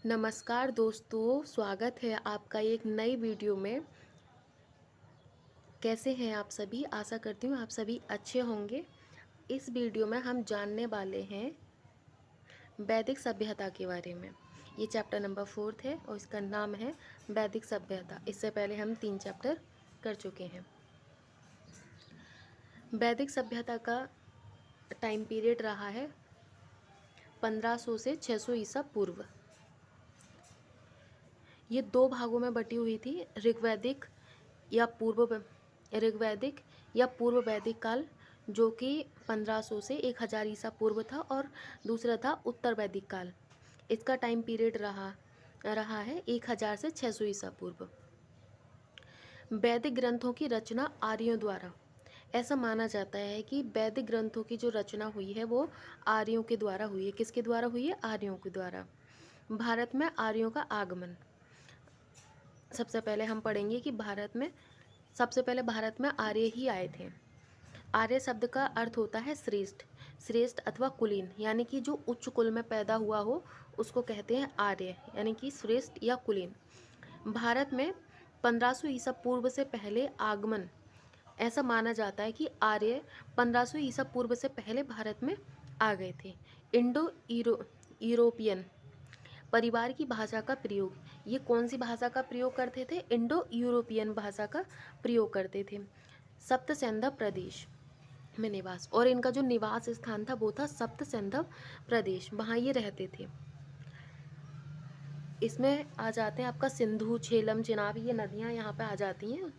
नमस्कार दोस्तों, स्वागत है आपका एक नई वीडियो में। कैसे हैं आप सभी? आशा करती हूँ आप सभी अच्छे होंगे। इस वीडियो में हम जानने वाले हैं वैदिक सभ्यता के बारे में। ये चैप्टर नंबर 4 है और इसका नाम है वैदिक सभ्यता। इससे पहले हम 3 चैप्टर कर चुके हैं। वैदिक सभ्यता का टाइम पीरियड रहा है 1500 से 600 ईसा पूर्व। ये 2 भागों में बटी हुई थी, ऋग्वैदिक या पूर्व वैदिक काल, जो कि 1500 से 1000 ईसा पूर्व था, और दूसरा था उत्तर वैदिक काल। इसका टाइम पीरियड रहा है 1000 से 600 ईसा पूर्व। वैदिक ग्रंथों की रचना आर्यों द्वारा। ऐसा माना जाता है कि वैदिक ग्रंथों की जो रचना हुई है वो आर्यों के द्वारा हुई है। किसके द्वारा हुई है? आर्यों के द्वारा। भारत में आर्यों का आगमन। सबसे पहले हम पढ़ेंगे कि सबसे पहले भारत में आर्य ही आए थे। आर्य शब्द का अर्थ होता है श्रेष्ठ अथवा कुलीन, यानी कि जो उच्च कुल में पैदा हुआ हो उसको कहते हैं आर्य, यानी कि श्रेष्ठ या कुलीन। भारत में 1500 ईसा पूर्व से पहले आगमन। ऐसा माना जाता है कि आर्य 1500 ईसा पूर्व से पहले भारत में आ गए थे। इंडो यूरोपियन परिवार की भाषा का प्रयोग। ये कौन सी भाषा का प्रयोग करते थे? इंडो यूरोपियन भाषा का प्रयोग करते थे। सप्त सैंधव प्रदेश में निवास, और इनका जो निवास स्थान था वो था सप्त सैंधव प्रदेश, वहाँ ये रहते थे। इसमें आ जाते हैं आपका सिंधु, झेलम, चिनाब, ये नदियाँ यहाँ पे आ जाती हैं।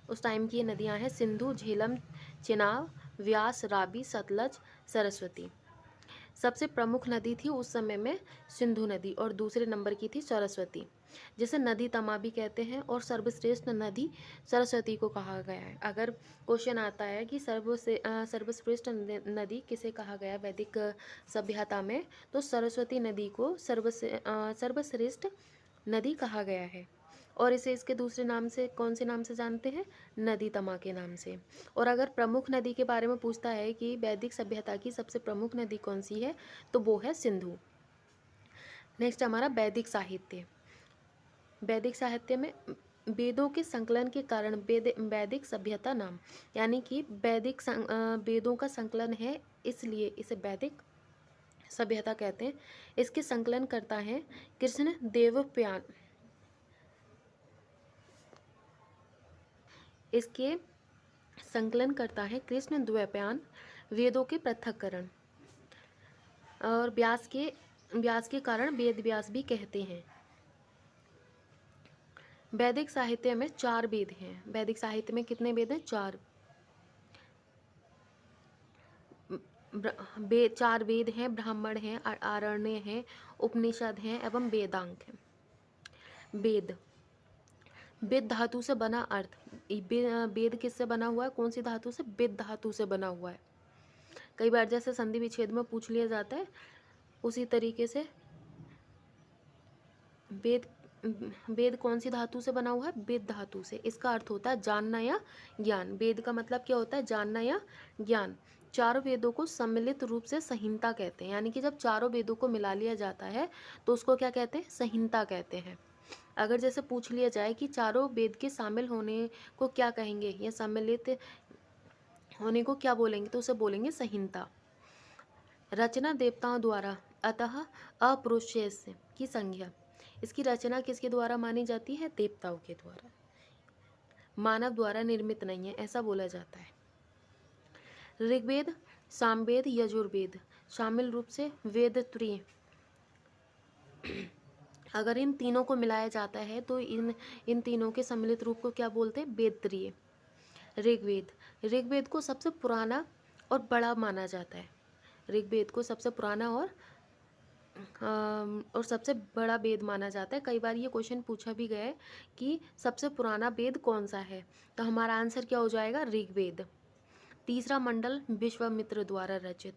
उस टाइम की ये नदियाँ हैं सिंधु, झेलम, चिनाब, व्यास, रावी, सतलज, सरस्वती। सबसे प्रमुख नदी थी उस समय में सिंधु नदी, और दूसरे नंबर की थी सरस्वती, जिसे नदी तमा भी कहते हैं, और सर्वश्रेष्ठ नदी सरस्वती को कहा गया है। अगर क्वेश्चन आता है कि सर्वश्रेष्ठ नदी किसे कहा गया वैदिक सभ्यता में, तो सरस्वती नदी को सर्वश्रेष्ठ नदी कहा गया है। और इसे इसके दूसरे नाम से कौन से नाम से जानते हैं? नदी तमा के नाम से। और अगर प्रमुख नदी के बारे में पूछता है कि वैदिक सभ्यता की सबसे प्रमुख नदी कौन सी है, तो वो है सिंधु। नेक्स्ट हमारा वैदिक साहित्य। वैदिक साहित्य में वेदों के संकलन के कारण वैदिक सभ्यता नाम, यानी कि वेदों का संकलन है, इसलिए इसे वैदिक सभ्यता कहते हैं। इसके संकलन करता है कृष्ण देवप्यान। इसके संकलन करता है कृष्ण द्वैपायन। वेदों के पृथक्करण और व्यास के कारण वेद व्यास भी कहते हैं। वैदिक साहित्य में 4 वेद हैं। वैदिक साहित्य में कितने वेद हैं? 4 4 वेद हैं। ब्राह्मण हैं, आरण्य हैं, उपनिषद हैं एवं वेदांग हैं। वेद धातु से बना अर्थ। वेद किससे बना हुआ है? कौन सी धातु से? वेद धातु से बना हुआ है। कई बार जैसे संधि विच्छेद में पूछ लिया जाता है, उसी तरीके से वेद कौन सी धातु से बना हुआ है? वेद धातु से। इसका अर्थ होता है जानना या ज्ञान। वेद का मतलब क्या होता है? जानना या ज्ञान। चारों वेदों को सम्मिलित रूप से संहिता कहते हैं, यानी कि जब चारों वेदों को मिला लिया जाता है तो उसको क्या कहते हैं? संहिता कहते हैं। अगर जैसे पूछ लिया जाए कि चारों वेद के शामिल होने को क्या कहेंगे या सम्मिलित होने को क्या बोलेंगे, तो उसे बोलेंगे संहिता। रचना देवताओं द्वारा, अतः अपरुष्यस की संज्ञा। इसकी रचना किसके द्वारा मानी जाती है? देवताओं के द्वारा। मानव द्वारा निर्मित नहीं है, ऐसा बोला जाता है। ऋग्वेद, सामवेद, यजुर्वेद शामिल रूप से वेद त्रय। अगर इन तीनों को मिलाया जाता है तो इन तीनों के सम्मिलित रूप को क्या बोलते हैं? वेद त्रय। ऋग्वेद को सबसे पुराना और बड़ा माना जाता है। ऋग्वेद को सबसे पुराना और सबसे बड़ा वेद माना जाता है। कई बार ये क्वेश्चन पूछा भी गया है कि सबसे पुराना वेद कौन सा है, तो हमारा आंसर क्या हो जाएगा? ऋग्वेद। तीसरा मंडल विश्वामित्र द्वारा रचित।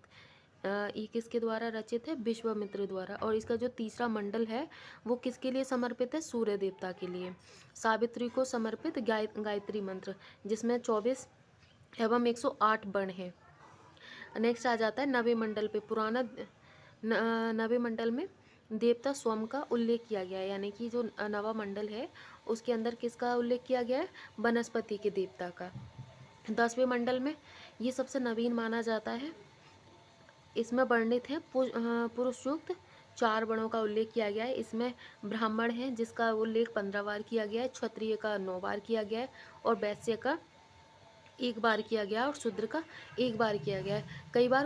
ये किसके द्वारा रचित है? विश्वामित्र द्वारा। और इसका जो तीसरा मंडल है वो किसके लिए समर्पित है? सूर्य देवता के लिए। सावित्री को समर्पित गायत्री मंत्र, जिसमें 24 एवं 108 वर्ण हैं। नेक्स्ट आ जाता है नवे मंडल पे। नवे मंडल में देवता सोम का उल्लेख किया गया है, यानी कि जो नवा मंडल है उसके अंदर किसका उल्लेख किया गया है? वनस्पति के देवता का। 10वें मंडल में ये सबसे नवीन माना जाता है। इसमें वर्णित है पुरुष सूक्त 4 वर्णों का उल्लेख किया गया है। इसमें ब्राह्मण है जिसका उल्लेख 15 बार किया गया है, क्षत्रिय का 9 बार किया गया है और वैश्य का 1 बार किया गया और शूद्र का 1 बार किया गया है। कई बार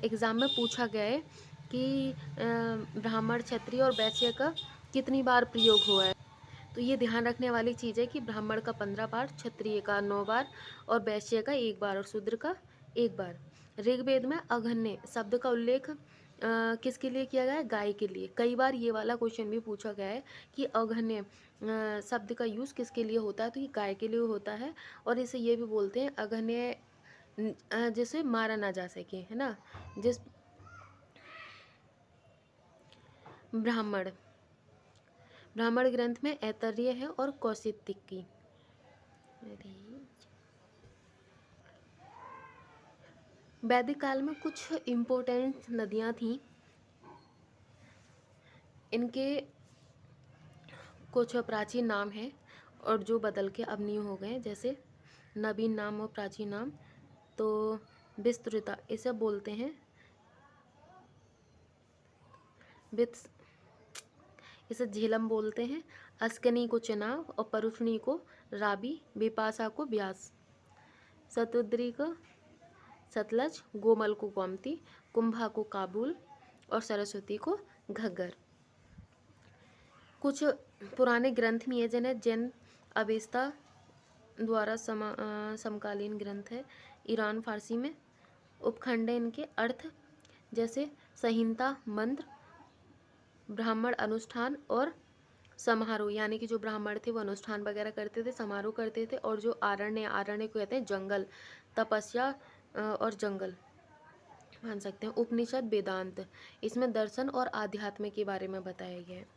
एग्जाम में पूछा गया है कि ब्राह्मण, क्षत्रिय और वैश्य का कितनी बार प्रयोग हुआ है। तो ये ध्यान रखने वाली चीज़ है कि ब्राह्मण का 15 बार, क्षत्रिय का 9 बार और वैश्य का 1 बार और शूद्र का 1 बार। ऋग्वेद में अघन्य शब्द का उल्लेख किसके लिए किया गया है? गाय के लिए। कई बार ये वाला क्वेश्चन भी पूछा गया है कि अघन्य शब्द का यूज़ किसके लिए होता है? तो ये गाय के लिए होता है और इसे ये भी बोलते हैं अघन्य जिसे मारा ना जा सके, है ना। जिस ब्राह्मण ग्रंथ में ऐतरेय है और कौशितिकी। वैदिक काल में कुछ इम्पोर्टेंट नदियाँ थीं। इनके कुछ प्राचीन नाम हैं और जो बदल के अब न्यू हो गए, जैसे नवीन नाम और प्राचीन नाम। तो विस्तृता इसे बोलते हैं इसे झेलम बोलते हैं। अस्कनी को चिनाब और परुष्णी को राबी, विपाशा को व्यास, शतुद्री को सतलज, गोमल को गोमती, कुंभा को काबुल और सरस्वती को घग्गर। कुछ पुराने ग्रंथ भी हैं जिन्हें जैन अवेस्ता द्वारा समकालीन ग्रंथ है। ईरान फारसी में उपखंड इनके अर्थ जैसे संहिता, मंत्र, ब्राह्मण अनुष्ठान और समारोह, यानी कि जो ब्राह्मण थे वो अनुष्ठान वगैरह करते थे, समारोह करते थे। और जो आरण्य को कहते हैं जंगल, तपस्या और जंगल मान सकते हैं। उपनिषद, वेदांत, इसमें दर्शन और आध्यात्म के बारे में बताया गया है।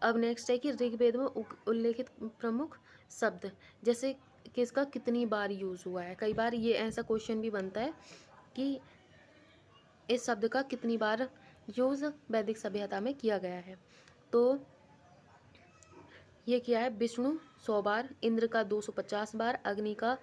अब नेक्स्ट है कि ऋग्वेद में उल्लेखित प्रमुख शब्द, जैसे किसका कितनी बार यूज़ हुआ है। कई बार ये ऐसा क्वेश्चन भी बनता है कि इस शब्द का कितनी बार यूज़ वैदिक सभ्यता में किया गया है। तो ये क्या है? विष्णु 100 बार, इंद्र का 250 बार, अग्नि का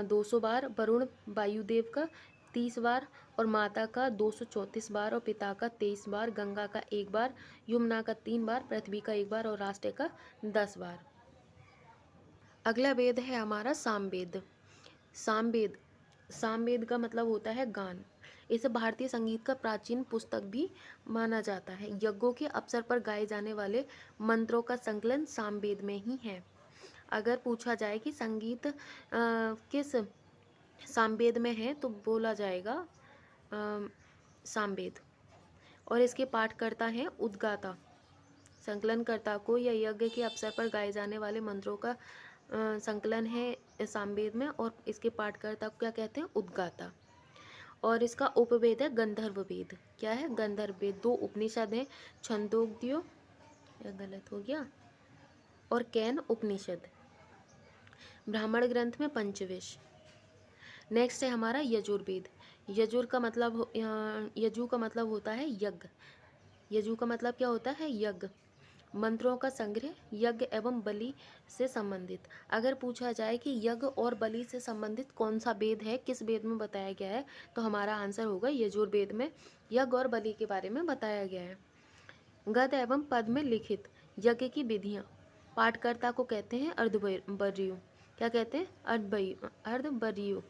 200 बार, वरुण वायुदेव का 30 बार और माता का 234 बार और पिता का 23 बार, गंगा का 1 बार, यमुना का 3 बार, पृथ्वी का 1 बार और राष्ट्र का 10 बार। अगला वेद है हमारा सामवेद। सामवेद का मतलब होता है गान। इसे भारतीय संगीत का प्राचीन पुस्तक भी माना जाता है। यज्ञों के अवसर पर गाए जाने वाले मंत्रों का संकलन सामवेद में ही है। अगर पूछा जाए कि संगीत किस सामवेद में है तो बोला जाएगा सामवेद। और इसके पाठकर्ता हैं उद्गाता। संकलनकर्ता को या यज्ञ के अवसर पर गाए जाने वाले मंत्रों का संकलन है सामवेद में और इसके पाठकर्ता को क्या कहते हैं? उद्गाता। और इसका उपवेद है गंधर्व वेद। क्या है? गंधर्व वेद। 2 उपनिषद हैं, छंदोग्यो, या गलत हो गया, और कैन उपनिषद। ब्राह्मण ग्रंथ में पंचविश। नेक्स्ट है हमारा यजुर्वेद। यजु का मतलब होता है यज्ञ। यजु का मतलब क्या होता है? यज्ञ। मंत्रों का संग्रह, यज्ञ एवं बलि से संबंधित। अगर पूछा जाए कि यज्ञ और बलि से संबंधित कौन सा वेद है, किस वेद में बताया गया है, तो हमारा आंसर होगा यजुर्वेद में यज्ञ और बलि के बारे में बताया गया है। गद्य एवं पद में लिखित यज्ञ की विधियाँ। पाठकर्ता को कहते हैं अर्धवर्यु। क्या कहते हैं? अर्धवर्यु।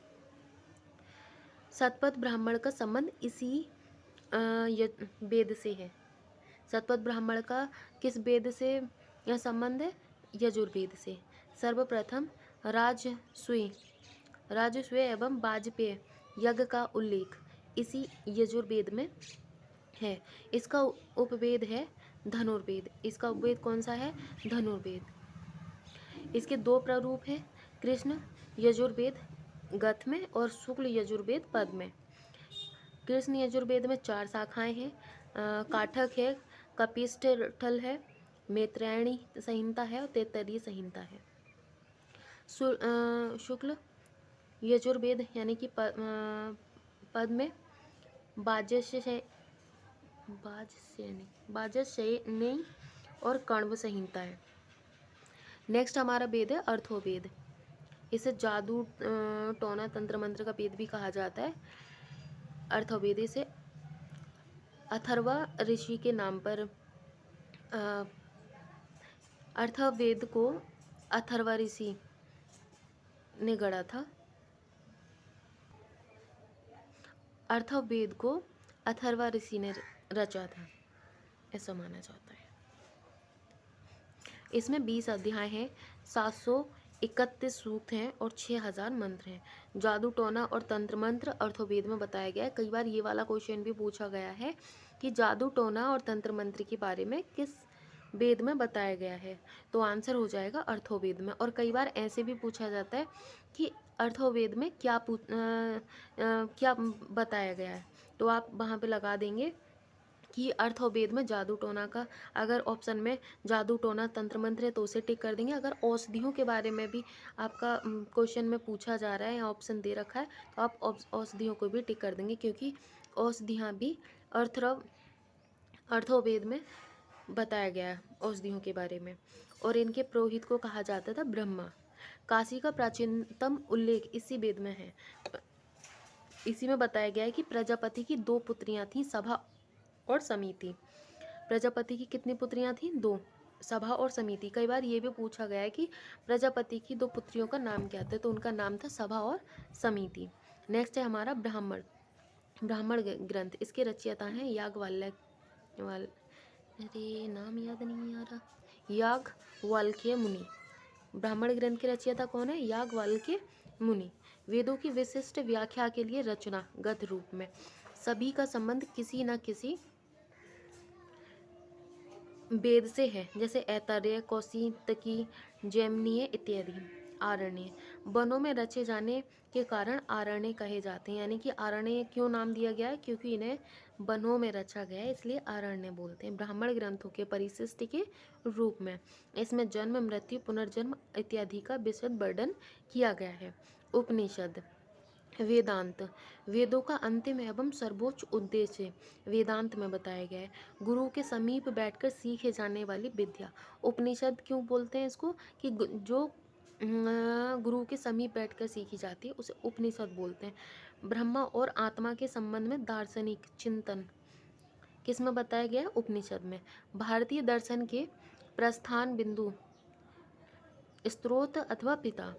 शतपथ ब्राह्मण का संबंध इसी वेद से है। शतपथ ब्राह्मण का किस वेद से यह संबंध है? यजुर्वेद से। सर्वप्रथम राजस्व एवं वाजपेय यज्ञ का उल्लेख इसी यजुर्वेद में है। इसका उपवेद है धनुर्वेद। इसका उपवेद कौन सा है? धनुर्वेद। इसके 2 प्रारूप हैं, कृष्ण यजुर्वेद गथ में और शुक्ल यजुर्वेद पद में। कृष्ण यजुर्वेद में 4 शाखाएं हैं। काठक है, कपिष्ठल है, मैत्रेयणी संहिता है और तैत्तरीय संहिता है। शुक्ल यजुर्वेद यानी कि पद में वाजस्य वाजसेनी और कण्व संहिता है। नेक्स्ट हमारा वेद है अर्थोवेद। इसे जादू टोना तंत्र मंत्र का वेद भी कहा जाता है। अर्थोवेद इसे अथर्वा ऋषि के नाम पर अर्थवेद को अथर्वा ऋषि ने गढ़ा था। अर्थवेद को अथर्वा ऋषि ने रचा था, ऐसा माना जाता है। इसमें 20 अध्याय हैं, 731 सूक्त हैं और 6000 मंत्र हैं। जादू टोना और तंत्र मंत्र अर्थोवेद में बताया गया है। कई बार ये वाला क्वेश्चन भी पूछा गया है कि जादू टोना और तंत्र मंत्र के बारे में किस वेद में बताया गया है, तो आंसर हो जाएगा अर्थोवेद में। और कई बार ऐसे भी पूछा जाता है कि अर्थोवेद में क्या बताया गया है, तो आप वहाँ पे लगा देंगे कि अर्थोवेद में जादू टोना का, अगर ऑप्शन में जादू टोना तंत्र मंत्र है तो उसे टिक कर देंगे। अगर औषधियों के बारे में भी आपका क्वेश्चन में पूछा जा रहा है या ऑप्शन दे रखा है तो आप औषधियों को भी टिक कर देंगे, क्योंकि औषधियाँ भी अर्थोवेद में बताया गया है औषधियों के बारे में। और इनके पुरोहित को कहा जाता था ब्रह्मा। काशी का प्राचीनतम उल्लेख इसी वेद में है। इसी में बताया गया है कि प्रजापति की 2 पुत्रियां थीं, सभा और समिति। प्रजापति की कितनी पुत्रियां थीं? 2, सभा और समिति। कई बार ये भी पूछा गया है कि प्रजापति की 2 पुत्रियों का नाम क्या था, तो उनका नाम था सभा और समिति। नेक्स्ट है हमारा ब्राह्मण ग्रंथ। इसके रचयिता हैं अरे नाम याद नहीं आ रहा, याज्ञवल्क्य मुनि। ब्राह्मण ग्रंथ के रचयिता कौन है? याज्ञवल्क्य मुनि। वेदों की विशिष्ट व्याख्या के लिए रचनागत रूप में सभी का संबंध किसी न किसी वेद से है, जैसे ऐतरेय, कौशितकी, जैमिनीय इत्यादि। आरण्य, वनों में रचे जाने के कारण आरण्य कहे जाते हैं। यानी कि आरण्य क्यों नाम दिया गया है? क्योंकि इन्हें वनों में रचा गया है, इसलिए आरण्य बोलते हैं। ब्राह्मण ग्रंथों के परिशिष्ट के रूप में इसमें जन्म, मृत्यु, पुनर्जन्म इत्यादि का विशद वर्णन किया गया है। उपनिषद, वेदांत, वेदों का अंतिम एवं सर्वोच्च उद्देश्य वेदांत में बताया गया है। गुरु के समीप बैठकर सीखे जाने वाली विद्या। उपनिषद क्यों बोलते हैं इसको? कि जो गुरु के समीप बैठकर सीखी जाती है उसे उपनिषद बोलते हैं। ब्रह्मा और आत्मा के संबंध में दार्शनिक चिंतन किस में बताया गया है? उपनिषद में। भारतीय दर्शन के प्रस्थान बिंदु, स्रोत अथवा पिता,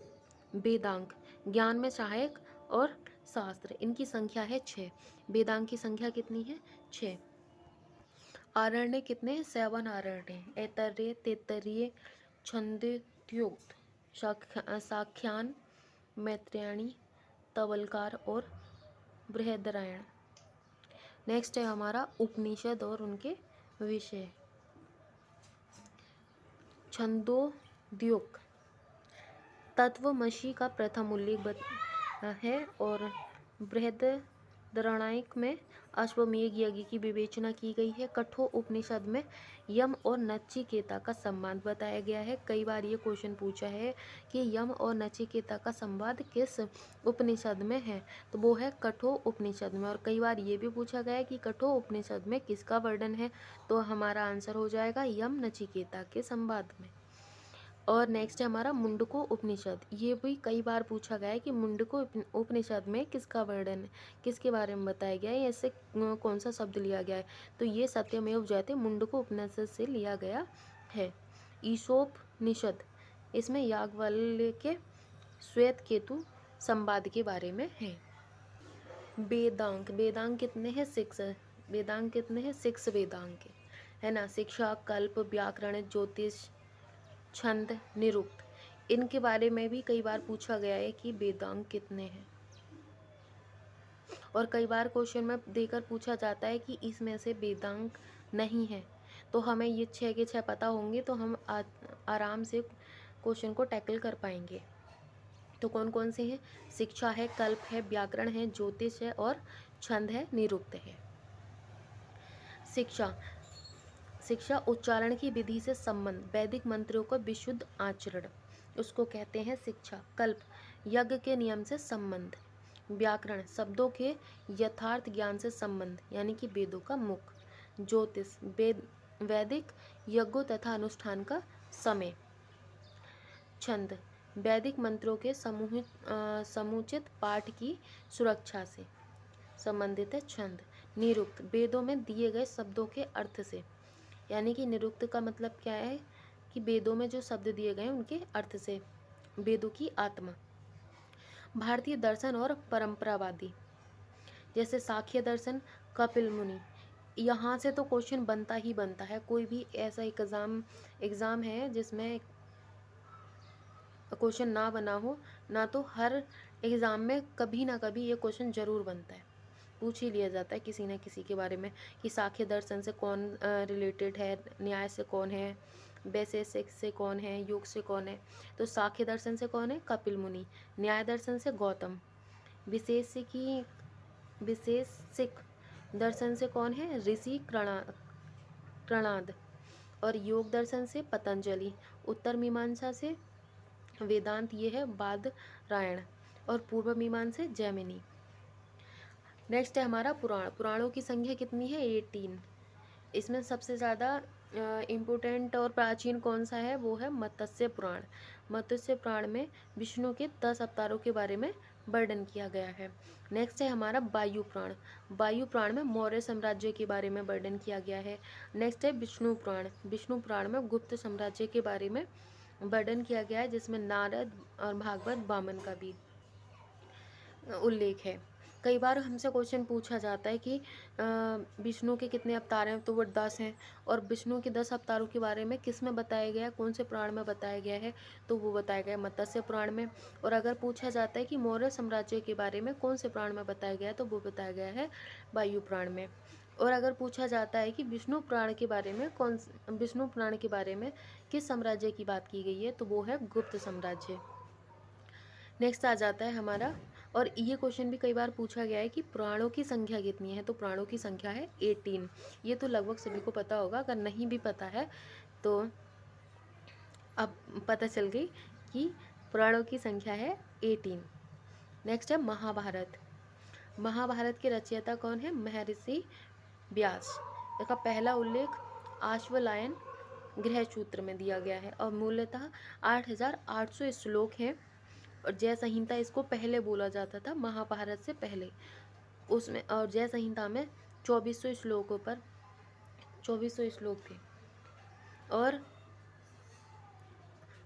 वेदांग, ज्ञान में सहायक और शास्त्र। इनकी संख्या है 6। वेदांग की संख्या कितनी है? 6। आरण्य कितने? 7 आरण्य। ऐतरेय, तैत्तिरीय, छंदोद्योत, साख्यान, मैत्रेयणी, तवलकार और बृहदारण्यक। नेक्स्ट है हमारा उपनिषद और उनके विषय। छंदोद्योग, तत्वमसि का प्रथम उल्लेख है और बृहदारण्यक में अश्वमेध यज्ञ की विवेचना की गई है। कठोर उपनिषद में यम और नचिकेता का संवाद बताया गया है। कई बार ये क्वेश्चन पूछा है कि यम और नचिकेता का संवाद किस उपनिषद में है, तो वो है कठोर उपनिषद में। और कई बार ये भी पूछा गया है कि कठोर उपनिषद में किसका वर्णन है, तो हमारा आंसर हो जाएगा यम नचिकेता के संवाद में। और नेक्स्ट है हमारा मुंडको उपनिषद। ये भी कई बार पूछा गया है कि मुंडको उपनिषद में किसका वर्णन है, किसके बारे में बताया गया है, ऐसे कौन सा शब्द लिया गया है, तो ये सत्यमेव जयते मुंडको उपनिषद से लिया गया है। ईशोपनिषद, इसमें याज्ञवल्क्य श्वेत केतु संवाद के बारे में है। वेदांग, वेदांग कितने हैं? 6। वेदांग कितने हैं? 6 वेदांग है ना। शिक्षा, कल्प, व्याकरण, ज्योतिष, छंद, निरुक्त। इनके बारे में भी कई बार पूछा गया है कि वेदांग कितने हैं। और कई बार क्वेश्चन में देकर पूछा जाता है कि इसमें से वेदांग नहीं है, तो हमें ये 6 के 6 पता होंगे तो हम आराम से क्वेश्चन को टैकल कर पाएंगे। तो कौन कौन से हैं? शिक्षा है, कल्प है, व्याकरण है, ज्योतिष है और छंद है, निरुक्त है। शिक्षा, शिक्षा उच्चारण की विधि से संबंध, वैदिक मंत्रों का विशुद्ध आचरण, उसको कहते हैं शिक्षा। कल्प, यज्ञ के नियम से संबंध। व्याकरण, शब्दों के यथार्थ ज्ञान से संबंध, यानी कि वेदों का मुख। ज्योतिष, वैदिक यज्ञों तथा अनुष्ठान का समय। छंद, वैदिक मंत्रों के समुचित पाठ की सुरक्षा से संबंधित है छंद। निरुक्त, वेदों में दिए गए शब्दों के अर्थ से, यानी कि निरुक्त का मतलब क्या है कि वेदों में जो शब्द दिए गए उनके अर्थ से, वेदों की आत्मा। भारतीय दर्शन और परंपरावादी, जैसे सांख्य दर्शन, कपिल मुनि। यहाँ से तो क्वेश्चन बनता ही बनता है, कोई भी ऐसा एग्ज़ाम है जिसमें क्वेश्चन ना बना हो ना, तो हर एग्ज़ाम में कभी ना कभी ये क्वेश्चन ज़रूर बनता है, पूछ ही लिया जाता है किसी न किसी के बारे में कि सांख्य दर्शन से कौन रिलेटेड है, न्याय से कौन है, वैशेषिक से कौन है, योग से कौन है। तो सांख्य दर्शन से कौन है? कपिल मुनि। न्याय दर्शन से गौतम। विशेषिक दर्शन से कौन है? ऋषि कृणाद। और योग दर्शन से पतंजलि। उत्तर मीमांसा से वेदांत, ये है बादरायण। और पूर्व मीमांसा से जैमिनी। नेक्स्ट है हमारा पुराण। पुराणों की संख्या कितनी है? 18। इसमें सबसे ज़्यादा इम्पोर्टेंट और प्राचीन कौन सा है? वो है मत्स्य पुराण। मत्स्य पुराण में विष्णु के 10 अवतारों के बारे में वर्णन किया गया है। नेक्स्ट है हमारा वायु पुराण। वायु पुराण में मौर्य साम्राज्य के बारे में वर्णन किया गया है। नेक्स्ट है विष्णु पुराण। विष्णु पुराण में गुप्त साम्राज्य के बारे में वर्णन किया गया है, जिसमें नारद और भागवत वामन का भी उल्लेख है। कई बार हमसे क्वेश्चन पूछा जाता है कि विष्णु के कितने अवतार हैं, तो वो 10 हैं। और विष्णु के 10 अवतारों के बारे में किस में बताया गया है, कौन से पुराण में बताया गया है, तो वो बताया गया है मत्स्य पुराण में। और अगर पूछा जाता है कि मौर्य साम्राज्य के बारे में कौन से पुराण में बताया गया है, तो वो बताया गया है वायु पुराण में। और अगर पूछा जाता है कि विष्णु पुराण के बारे में किस साम्राज्य की बात की गई है, तो वो है गुप्त साम्राज्य। नेक्स्ट आ जाता है हमारा, और ये क्वेश्चन भी कई बार पूछा गया है कि पुराणों की संख्या कितनी है, तो पुराणों की संख्या है 18। ये तो लगभग सभी को पता होगा, अगर नहीं भी पता है तो अब पता चल गई कि पुराणों की संख्या है 18। नेक्स्ट है महाभारत। महाभारत के रचयिता कौन है? महर्षि व्यास। इसका पहला उल्लेख आश्वलायन गृहसूत्र में दिया गया है और मूलतः 8800 श्लोक हैं। और जय संहिता इसको पहले बोला जाता था, महाभारत से पहले उसमें। और जय संहिता में 2400 श्लोकों पर 2400 श्लोक थे, और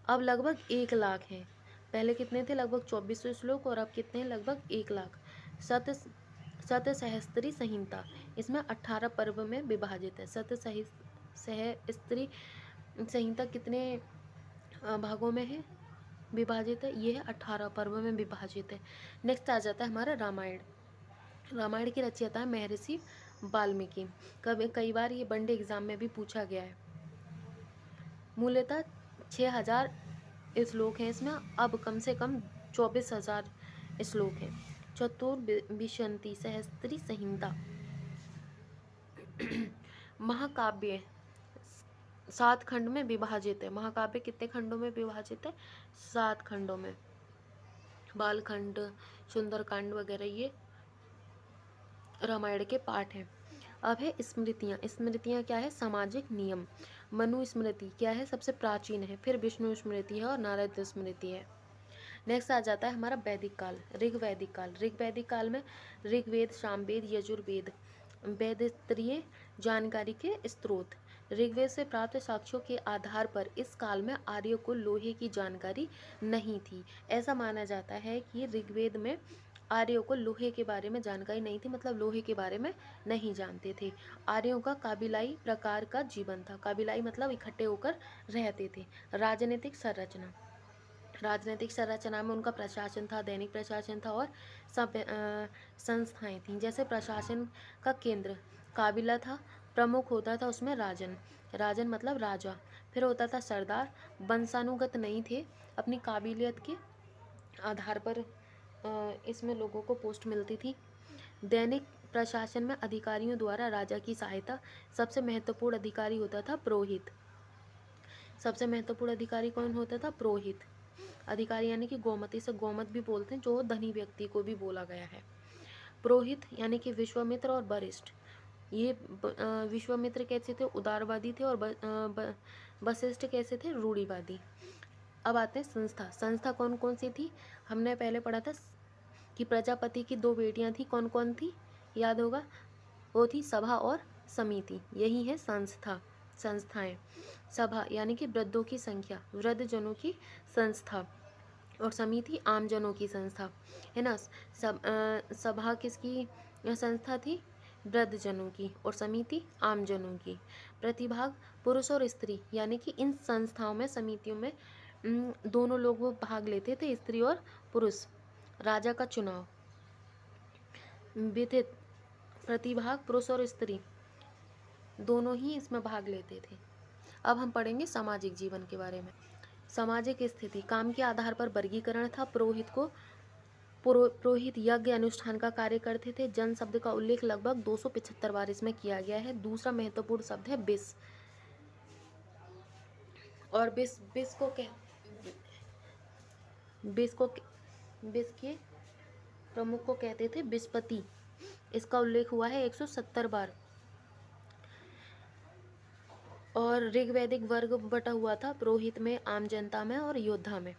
अब लगभग 1 लाख हैं। पहले कितने थे? लगभग 2400 श्लोक, और अब कितने हैं? लगभग 1 लाख। शतसहस्त्री संहिता, इसमें 18 पर्व में विभाजित है। शतसहस्त्री संहिता कितने भागों में है विभाजित है? ये है 18 पर्व में विभाजित है। नेक्स्ट आ जाता है हमारा रामायण। रामायण की रचयिता है महर्षि वाल्मीकि। कई बार ये वनडे एग्जाम में भी पूछा गया है। मूलतः 6000 श्लोक हैं इसमें, अब कम से कम 24000 श्लोक हैं। चतुर्विंशति सहस्त्री संहिता। महाकाव्य 7 खंड में विभाजित है। महाकाव्य कितने खंडों में विभाजित है? 7 खंडों में। बालखंड, सुंदरकांड वगैरह ये रामायण के पाठ हैं। अब है स्मृतियाँ। स्मृतियाँ क्या है? सामाजिक नियम। मनुस्मृति क्या है? सबसे प्राचीन है। फिर विष्णु स्मृति है और नारद स्मृति है। नेक्स्ट आ जाता है हमारा वैदिक काल, ऋग्वैदिक काल। ऋग्वैदिक काल में ऋग्वेद, सामवेद, यजुर्वेद वेदस्तरीय जानकारी के स्रोत। ऋग्वेद से प्राप्त साक्ष्यों के आधार पर इस काल में आर्यों को लोहे की जानकारी नहीं थी। ऐसा माना जाता है कि ऋग्वेद में आर्यों को लोहे के बारे में जानकारी नहीं थी, मतलब लोहे के बारे में नहीं जानते थे। आर्यों का काबिलाई प्रकार का जीवन था। काबिलाई मतलब इकट्ठे होकर रहते थे। राजनीतिक संरचना। राजनीतिक संरचना में उनका प्रशासन था, दैनिक प्रशासन था, और संस्थाएं थीं। जैसे प्रशासन का केंद्र काबिला था, प्रमुख होता था उसमें राजन। राजन मतलब राजा। फिर होता था सरदार। वंशानुगत नहीं थे, अपनी काबिलियत के आधार पर इसमें लोगों को पोस्ट मिलती थी। दैनिक प्रशासन में अधिकारियों द्वारा राजा की सहायता। सबसे महत्वपूर्ण अधिकारी होता था पुरोहित। सबसे महत्वपूर्ण अधिकारी कौन होता था? पुरोहित अधिकारी, यानी कि गोमती से गोमत भी बोलते हैं, जो धनी व्यक्ति को भी बोला गया है। पुरोहित यानी कि विश्वामित्र और वरिष्ठ। ये विश्वामित्र कैसे थे, उदारवादी थे, और वशिष्ठ कैसे थे, रूढ़िवादी। अब आते हैं संस्था। संस्था कौन कौन सी थी, हमने पहले पढ़ा था कि प्रजापति की 2 बेटियां थी, कौन कौन थी, याद होगा, वो थी सभा और समिति। यही है संस्था, संस्थाएं। सभा यानी कि वृद्धों की संख्या, वृद्धजनों की संस्था, और समिति आमजनों की संस्था, है ना। सभा किसकी संस्था थी, वृद्धजनों की, और समिति आमजनों की। प्रतिभाग पुरुष और स्त्री, यानी कि इन संस्थाओं में, समितियों में दोनों लोग वो भाग लेते थे, स्त्री और पुरुष। राजा का चुनाव, विधित प्रतिभाग पुरुष और स्त्री दोनों ही इसमें भाग लेते थे। अब हम पढ़ेंगे सामाजिक जीवन के बारे में। सामाजिक स्थिति, काम के आधार पर वर्गीकरण था। पुरोहित यज्ञ अनुष्ठान का कार्य करते थे। जन शब्द का उल्लेख लगभग 275 बार इसमें किया गया है। दूसरा महत्वपूर्ण शब्द है बिस, और बिस बिस के प्रमुख को कहते थे बिस्पति। इसका उल्लेख हुआ है 170 बार। और ऋग्वैदिक वर्ग बटा हुआ था, पुरोहित में, आम जनता में और योद्धा में।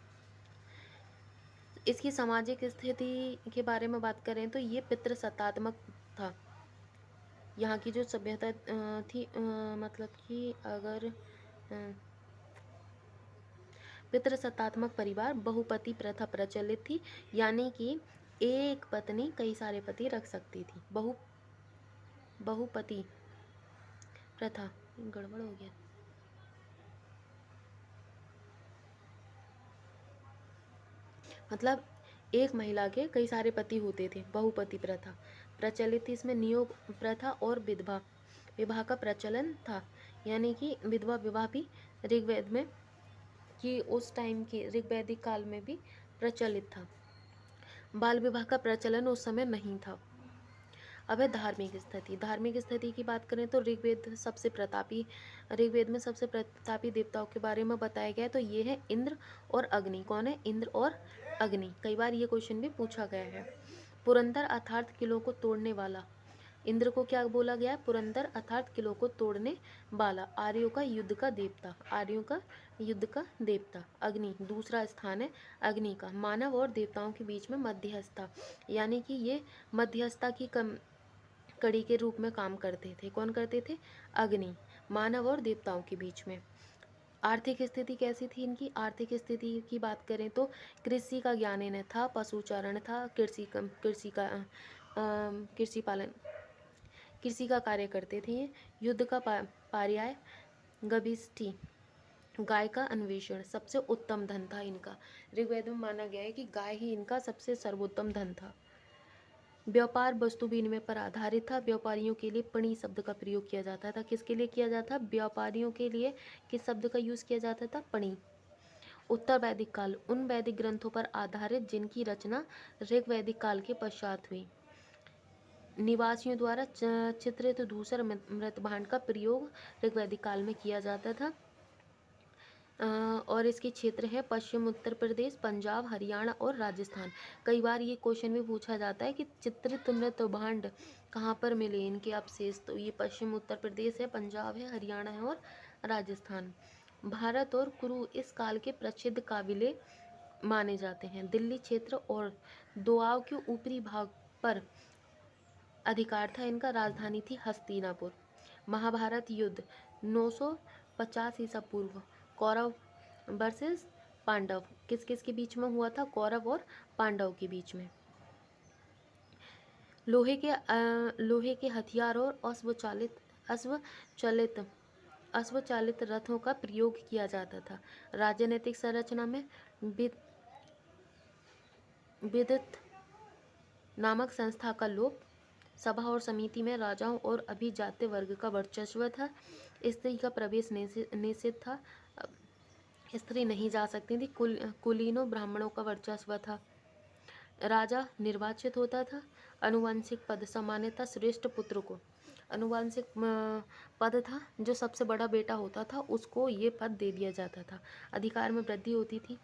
इसकी सामाजिक स्थिति के बारे में बात करें तो ये पितृसत्तात्मक था। यहाँ की जो सभ्यता थी, मतलब कि अगर पितृसत्तात्मक परिवार, बहुपति प्रथा प्रचलित थी, यानी कि एक पत्नी कई सारे पति रख सकती थी। बहुपति प्रथा, गड़बड़ हो गया, मतलब एक महिला के कई सारे पति होते थे, बहुपति प्रथा प्रचलित थी। इसमें नियोग प्रथा और विधवा विवाह का प्रचलन था, यानी कि विधवा विवाह भी ऋग्वेद में, कि उस टाइम के ऋग्वैदिक काल में भी प्रचलित था। बाल विवाह का प्रचलन उस समय नहीं था। अब है धार्मिक स्थिति। धार्मिक स्थिति की बात करें तो ऋग्वेद में सबसे प्रतापी देवताओं के बारे में बताया गया है। तो ये है इंद्र और अग्नि। कौन है, इंद्र और अग्नि। कई बार ये क्वेश्चन भी पूछा गया है। पुरंदर अर्थात किलों को तोड़ने वाला, इंद्र को क्या बोला गया है, पुरंदर अर्थात किलों को तोड़ने वाला। आर्यों का युद्ध का देवता। अग्नि दूसरा स्थान है अग्नि का, मानव और देवताओं के बीच में मध्यस्थता, यानी कि ये मध्यस्थता की कड़ी के रूप में काम करते थे। कौन करते थे, अग्नि, मानव और देवताओं के बीच में। आर्थिक स्थिति कैसी थी इनकी, आर्थिक स्थिति की बात करें तो कृषि का ज्ञान इन्हें था, पशुचारण था, कृषि का कार्य करते थे। युद्ध का पर्याय, गविष्टि, गाय का अन्वेषण सबसे उत्तम धन था इनका। ऋग्वेद में माना गया है कि गाय ही इनका सबसे सर्वोत्तम धन था। व्यापार वस्तु विनिमय पर आधारित था। व्यापारियों के लिए पणी शब्द का प्रयोग किया जाता था। किसके लिए किया जाता था, व्यापारियों के लिए किस शब्द का यूज किया जाता था, पणी। उत्तर वैदिक काल, उन वैदिक ग्रंथों पर आधारित जिनकी रचना ऋग्वैदिक काल के पश्चात हुई। निवासियों द्वारा चित्रित धूसर मृतभांड का प्रयोग ऋग्वैदिक काल में किया जाता था। और इसके क्षेत्र है पश्चिम उत्तर प्रदेश, पंजाब, हरियाणा और राजस्थान। कई बार ये क्वेश्चन भी पूछा जाता है कि चित्रित मृतभांड कहाँ पर मिले, इनके अवशेष। तो ये पश्चिम उत्तर प्रदेश है, पंजाब है, हरियाणा है और राजस्थान। भारत और कुरु इस काल के प्रसिद्ध काबिले माने जाते हैं। दिल्ली क्षेत्र और दोआब के ऊपरी भाग पर अधिकार था इनका। राजधानी थी हस्तिनापुर। महाभारत युद्ध 950 ईसा पूर्व, कौरव वर्सेस पांडव, किस किस के बीच में हुआ था, कौरव और पांडव के बीच में। लोहे के हथियार और अश्वचालित रथों का प्रयोग किया जाता था। राजनीतिक संरचना में विदित नामक संस्था का लोप। सभा और समिति में राजाओं और अभिजात्य वर्ग का वर्चस्व था। स्त्री का प्रवेश निषिद्ध था, स्त्री नहीं जा सकती थी। कुलीनों ब्राह्मणों का वर्चस्व था। राजा निर्वाचित होता था। अनुवांशिक पद, सामान्यतः श्रेष्ठ पुत्र को अनुवांशिक पद था, जो सबसे बड़ा बेटा होता था उसको ये पद दे दिया जाता था। अधिकार में वृद्धि होती थी।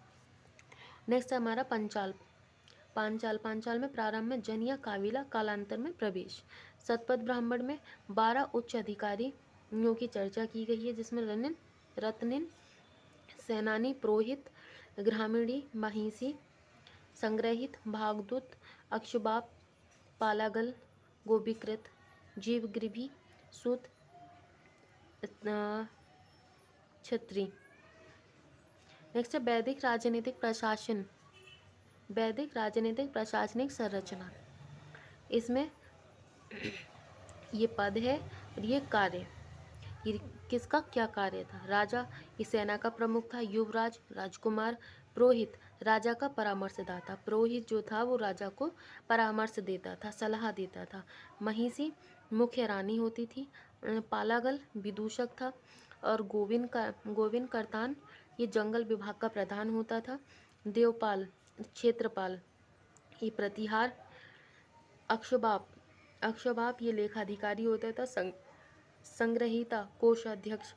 नेक्स्ट है हमारा पांचाल में प्रारंभ में जन या काबिला, कालांतर में प्रवेश। शतपथ ब्राह्मण में 12 उच्च अधिकारियों की चर्चा की गई है, जिसमें रत्निन, सेनानी, पुरोहित, ग्रामीणी, महिषी, संग्रहित, भागदूत, अक्षबाप, पालागल, गोपीकृत, जीवग्रीवी, सूत, छत्री। नेक्स्ट है वैदिक राजनीतिक प्रशासन। वैदिक राजनीतिक प्रशासनिक संरचना, इसमें ये पद है और ये कार्य, ये किसका क्या कार्य था। राजा ये सेना का प्रमुख था, युवराज राजकुमार, पुरोहित राजा का परामर्शदाता, पुरोहित जो था वो राजा को परामर्श देता था, सलाह देता था। महिषी मुख्य रानी होती थी, पालागल विदूषक था, और गोविंद करतान ये जंगल विभाग का प्रधान होता था। देवपाल क्षेत्रपाल ये प्रतिहार, अक्षबाप ये लेखाधिकारी होता था। संग्रहिता कोषाध्यक्ष,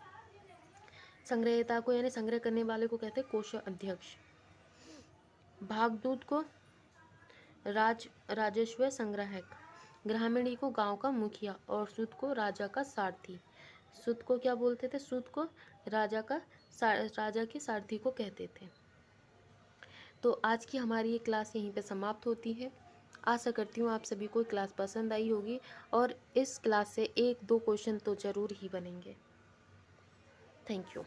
संग्रहिता को यानी संग्रह करने वाले को कहते हैं कोषाध्यक्ष। भागदूत को राजस्व संग्राहक, ग्रामीणी को गांव का मुखिया, और सूत को राजा का सारथी। सूत को क्या बोलते थे? सूत को राजा के सारथी को कहते थे। तो आज की हमारी ये क्लास यहीं पे समाप्त होती है। आशा करती हूँ आप सभी को क्लास पसंद आई होगी और इस क्लास से 1-2 क्वेश्चन तो ज़रूर ही बनेंगे। Thank you.